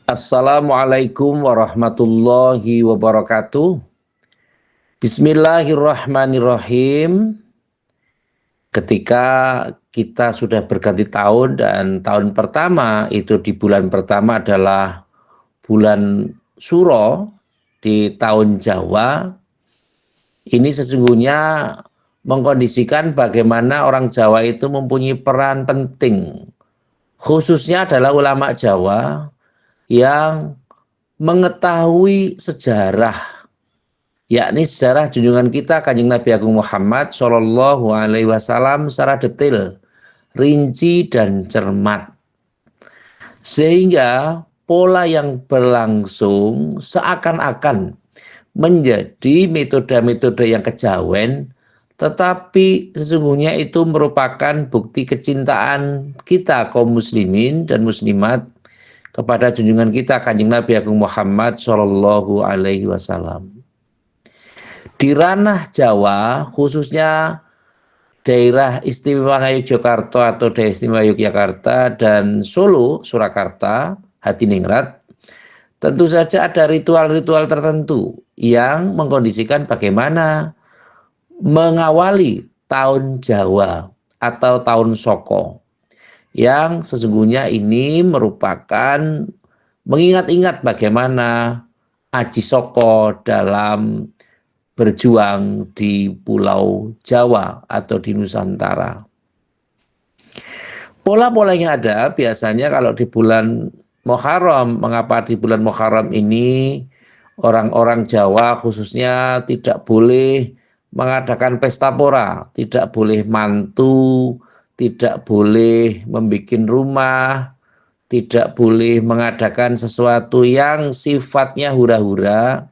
Assalamualaikum warahmatullahi wabarakatuh. Bismillahirrahmanirrahim. Ketika kita sudah berganti tahun dan tahun pertama itu di bulan pertama adalah bulan Suro di tahun Jawa, ini sesungguhnya mengkondisikan bagaimana orang Jawa itu mempunyai peran penting, khususnya adalah ulama Jawa yang mengetahui sejarah, yakni sejarah junjungan kita Kanjeng Nabi Agung Muhammad Shallallahu Alaihi Wasallam secara detail, rinci dan cermat, sehingga pola yang berlangsung seakan-akan menjadi metode-metode yang kejawen, tetapi sesungguhnya itu merupakan bukti kecintaan kita kaum muslimin dan muslimat kepada junjungan kita Kanjeng Nabi Agung Muhammad Shallallahu Alaihi Wasallam. Di ranah Jawa, khususnya daerah istimewa Yogyakarta atau daerah istimewa Yogyakarta dan Solo, Surakarta, Hadiningrat, tentu saja ada ritual-ritual tertentu yang mengkondisikan bagaimana mengawali tahun Jawa atau tahun Soko, yang sesungguhnya ini merupakan mengingat-ingat bagaimana Aji Soko dalam berjuang di Pulau Jawa atau di Nusantara. Pola-pola yang ada biasanya kalau di bulan Muharram. Mengapa di bulan Muharram ini orang-orang Jawa khususnya tidak boleh mengadakan pesta pora, tidak boleh mantu, tidak boleh membuat rumah, tidak boleh mengadakan sesuatu yang sifatnya hura-hura,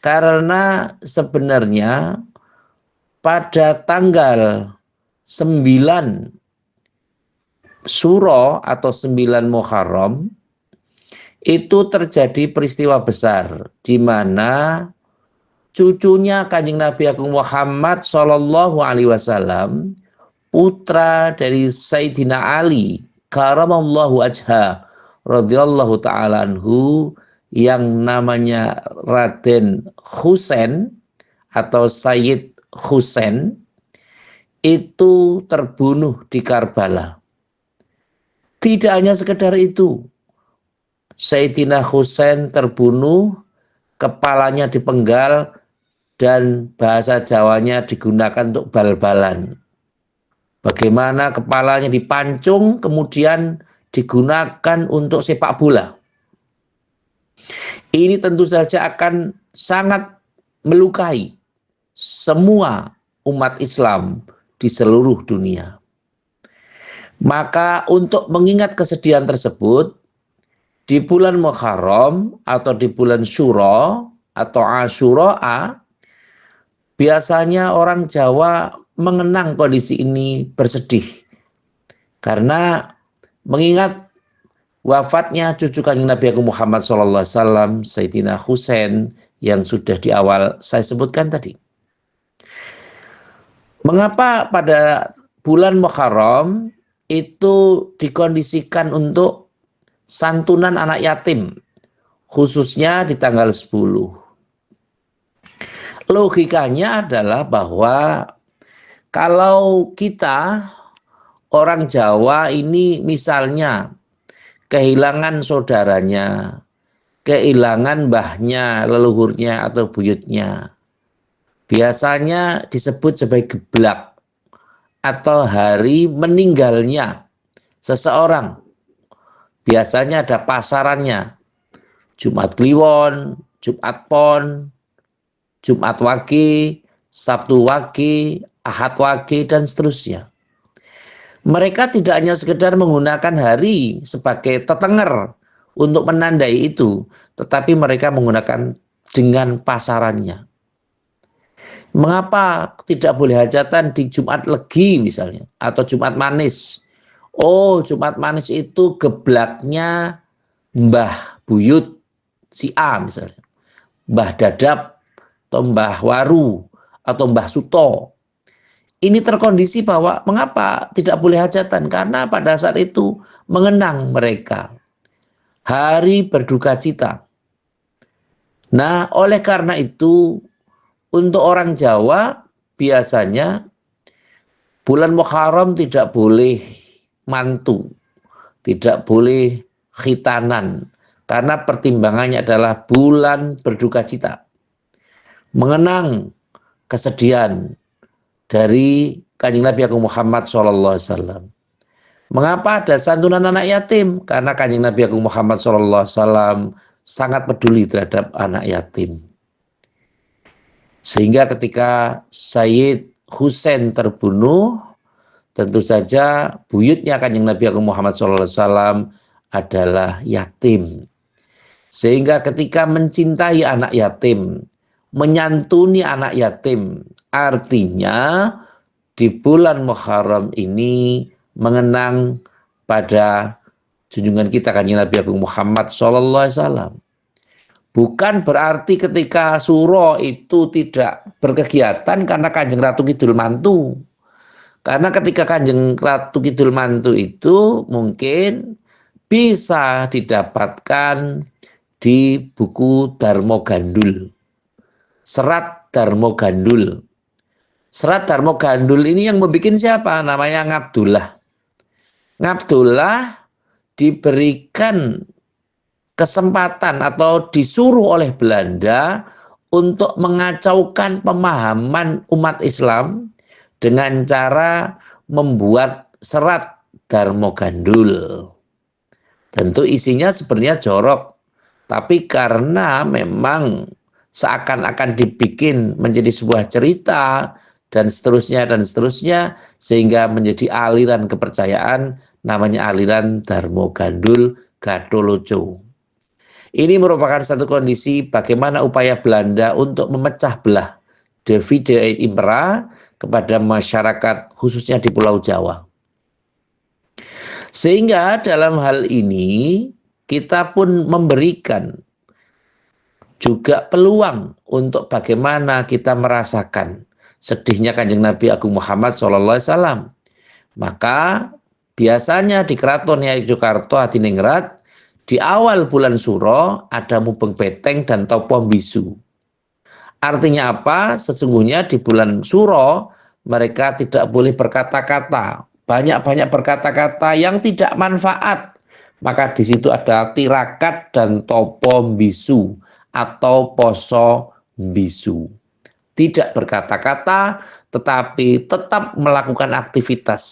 karena sebenarnya pada tanggal 9 Suro atau 9 Muharram itu terjadi peristiwa besar di mana cucunya Kanjeng Nabi Agung Muhammad Shallallahu Alaihi Wasallam, putra dari Sayyidina Ali karamallahu wajha radhiyallahu ta'ala anhu, yang namanya Raden Husain atau Sayyid Husain, itu terbunuh di Karbala. Tidak hanya sekedar itu, Sayyidina Husain terbunuh, kepalanya dipenggal dan bahasa Jawanya digunakan untuk bal-balan. Bagaimana kepalanya dipancung kemudian digunakan untuk sepak bola. Ini tentu saja akan sangat melukai semua umat Islam di seluruh dunia. Maka untuk mengingat kesedihan tersebut, di bulan Muharram atau di bulan Syuro atau Asyura, biasanya orang Jawa mengenang kondisi ini bersedih karena mengingat wafatnya cucu Kanjeng Nabi Agung Muhammad SAW, Sayyidina Husain, yang sudah di awal saya sebutkan tadi. Mengapa pada bulan Muharram itu dikondisikan untuk santunan anak yatim, khususnya di tanggal 10? Logikanya adalah bahwa kalau kita orang Jawa ini misalnya kehilangan saudaranya, kehilangan mbahnya, leluhurnya atau buyutnya, biasanya disebut sebagai geblak atau hari meninggalnya seseorang. Biasanya ada pasarannya, Jumat Kliwon, Jumat Pon, Jumat Wage, Sabtu Wage, Ahad Wage, dan seterusnya. Mereka tidak hanya sekedar menggunakan hari sebagai tetenger untuk menandai itu, tetapi mereka menggunakan dengan pasarannya. Mengapa tidak boleh hajatan di Jumat Legi misalnya, atau Jumat Manis? Oh, Jumat Manis itu geblaknya Mbah Buyut si A misalnya, Mbah Dadap, atau Mbah Waru, atau Mbah Suto. Ini terkondisi bahwa mengapa tidak boleh hajatan? Karena pada saat itu mengenang mereka. hari berduka cita. Nah, oleh karena itu, untuk orang Jawa biasanya bulan Muharram tidak boleh mantu, tidak boleh khitanan, karena pertimbangannya adalah bulan berduka cita, mengenang kesedihan dari Kanjeng Nabi Agung Muhammad SAW. Mengapa ada santunan anak yatim? Karena Kanjeng Nabi Agung Muhammad SAW sangat peduli terhadap anak yatim. Sehingga ketika Sayyid Husain terbunuh, tentu saja buyutnya Kanjeng Nabi Agung Muhammad SAW adalah yatim. Sehingga ketika mencintai anak yatim, menyantuni anak yatim, artinya di bulan Muharram ini mengenang pada junjungan kita Kanjeng Nabi Agung Muhammad SAW. Bukan berarti ketika suro itu tidak berkegiatan karena Kanjeng Ratu Kidul Mantu. Karena ketika Kanjeng Ratu Kidul Mantu itu mungkin bisa didapatkan di buku Darmo Gandul. Serat Darmo Gandul. Serat Darmo Gandul ini yang membuat siapa? Namanya Ngabdullah. Ngabdullah diberikan kesempatan atau disuruh oleh Belanda untuk mengacaukan pemahaman umat Islam dengan cara membuat serat Darmo Gandul. Tentu isinya sebenarnya jorok, tapi karena memang seakan-akan dibikin menjadi sebuah cerita dan seterusnya, sehingga menjadi aliran kepercayaan namanya aliran Darmo Gandul Gatholoco. Ini merupakan satu kondisi bagaimana upaya Belanda untuk memecah belah divide et impera kepada masyarakat khususnya di Pulau Jawa. Sehingga dalam hal ini kita pun memberikan juga peluang untuk bagaimana kita merasakan sedihnya Kanjeng Nabi Agung Muhammad SAW. Maka biasanya di Keraton Yogyakarta Hadiningrat di awal bulan Suro ada mubeng beteng dan topo bisu. Artinya apa? Sesungguhnya di bulan Suro mereka tidak boleh berkata-kata, banyak-banyak berkata-kata yang tidak manfaat. Maka di situ ada tirakat dan topo bisu atau poso bisu. Tidak berkata-kata tetapi tetap melakukan aktivitas.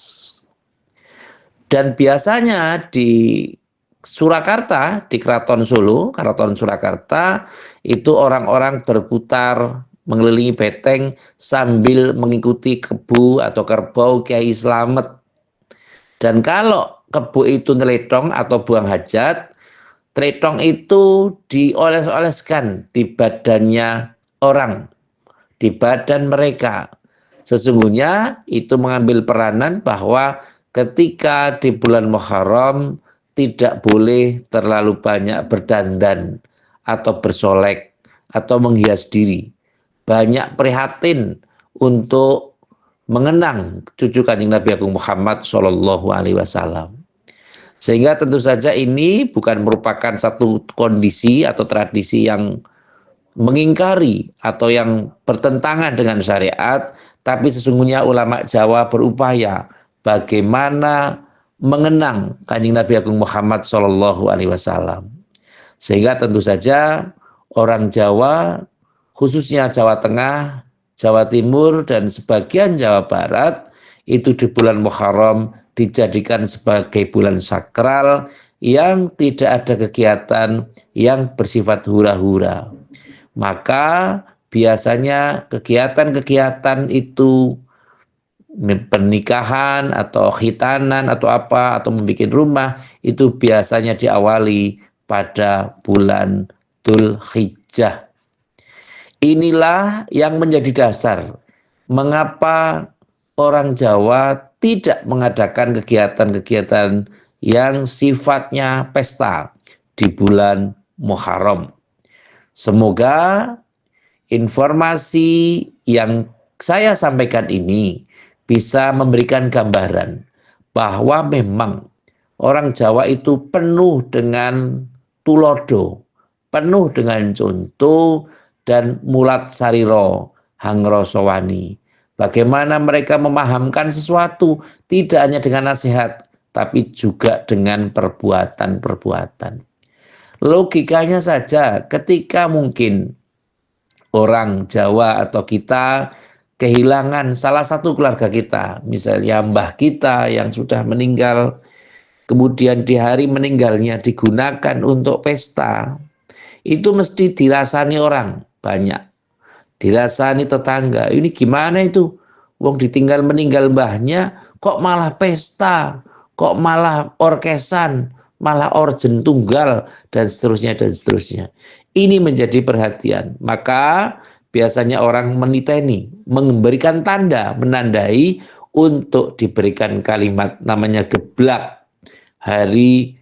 Dan biasanya di Surakarta, di Keraton Solo, Keraton Surakarta, itu orang-orang berputar mengelilingi beteng sambil mengikuti kebu atau kerbau Kiai Slamet. Dan kalau kebu itu neledong atau buang hajat, teledong itu dioles-oleskan di badannya orang, di badan mereka. Sesungguhnya itu mengambil peranan bahwa ketika di bulan Muharram tidak boleh terlalu banyak berdandan atau bersolek atau menghias diri. Banyak prihatin untuk mengenang cucu Kanjeng Nabi Agung Muhammad SAW. Sehingga tentu saja ini bukan merupakan satu kondisi atau tradisi yang mengingkari atau yang bertentangan dengan syariat, tapi sesungguhnya ulama Jawa berupaya bagaimana mengenang Kanjeng Nabi Agung Muhammad SAW. Sehingga tentu saja orang Jawa, khususnya Jawa Tengah, Jawa Timur, dan sebagian Jawa Barat, itu di bulan Muharram dijadikan sebagai bulan sakral yang tidak ada kegiatan yang bersifat hura-hura. Maka biasanya kegiatan-kegiatan itu pernikahan atau khitanan atau apa atau membuat rumah itu biasanya diawali pada bulan Dzulhijjah. Inilah yang menjadi dasar mengapa orang Jawa tidak mengadakan kegiatan-kegiatan yang sifatnya pesta di bulan Muharram. Semoga informasi yang saya sampaikan ini bisa memberikan gambaran bahwa memang orang Jawa itu penuh dengan tulodo, penuh dengan contoh dan mulat sariro hangrosowani. Bagaimana mereka memahamkan sesuatu tidak hanya dengan nasihat, tapi juga dengan perbuatan-perbuatan. Logikanya saja, ketika mungkin orang Jawa atau kita kehilangan salah satu keluarga kita, misalnya mbah kita yang sudah meninggal, kemudian di hari meninggalnya digunakan untuk pesta, itu mesti dirasani orang banyak, dirasani tetangga. Ini gimana itu? Wong ditinggal meninggal mbahnya, kok malah pesta, kok malah orkesan, malah orjen tunggal, dan seterusnya dan seterusnya. Ini menjadi perhatian. Maka biasanya orang meniteni, memberikan tanda, menandai untuk diberikan kalimat namanya geblak. Hari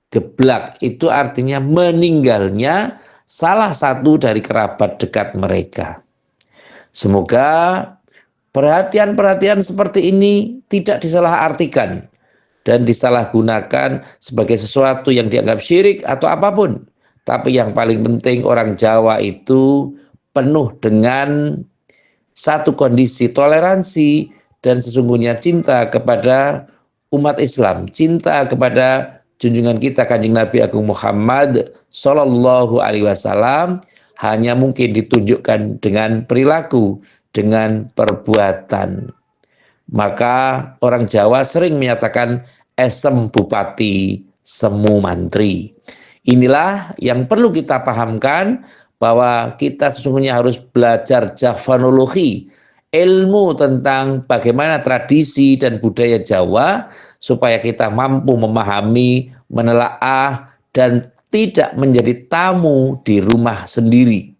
geblak itu artinya meninggalnya salah satu dari kerabat dekat mereka. Semoga perhatian-perhatian seperti ini tidak disalahartikan dan disalahgunakan sebagai sesuatu yang dianggap syirik atau apapun. Tapi yang paling penting orang Jawa itu penuh dengan satu kondisi toleransi dan sesungguhnya cinta kepada umat Islam, cinta kepada junjungan kita Kanjeng Nabi Agung Muhammad Sallallahu Alaihi Wasallam hanya mungkin ditunjukkan dengan perilaku, dengan perbuatan. Maka orang Jawa sering menyatakan esem bupati, semu mantri. Inilah yang perlu kita pahamkan, bahwa kita sesungguhnya harus belajar Javanologi, ilmu tentang bagaimana tradisi dan budaya Jawa, supaya kita mampu memahami, menelaah, dan tidak menjadi tamu di rumah sendiri.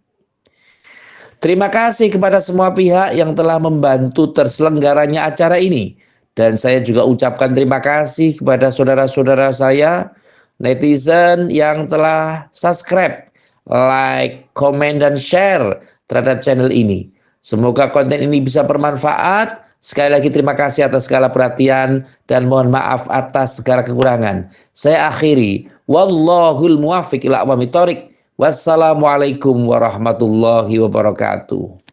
Terima kasih kepada semua pihak yang telah membantu terselenggaranya acara ini. Dan saya juga ucapkan terima kasih kepada saudara-saudara saya, netizen yang telah subscribe, like, komen, dan share terhadap channel ini. Semoga konten ini bisa bermanfaat. Sekali lagi terima kasih atas segala perhatian dan mohon maaf atas segala kekurangan. Saya akhiri. Wallahul muwaffiq ila aqwamit thoriq. Wassalamualaikum warahmatullahi wabarakatuh.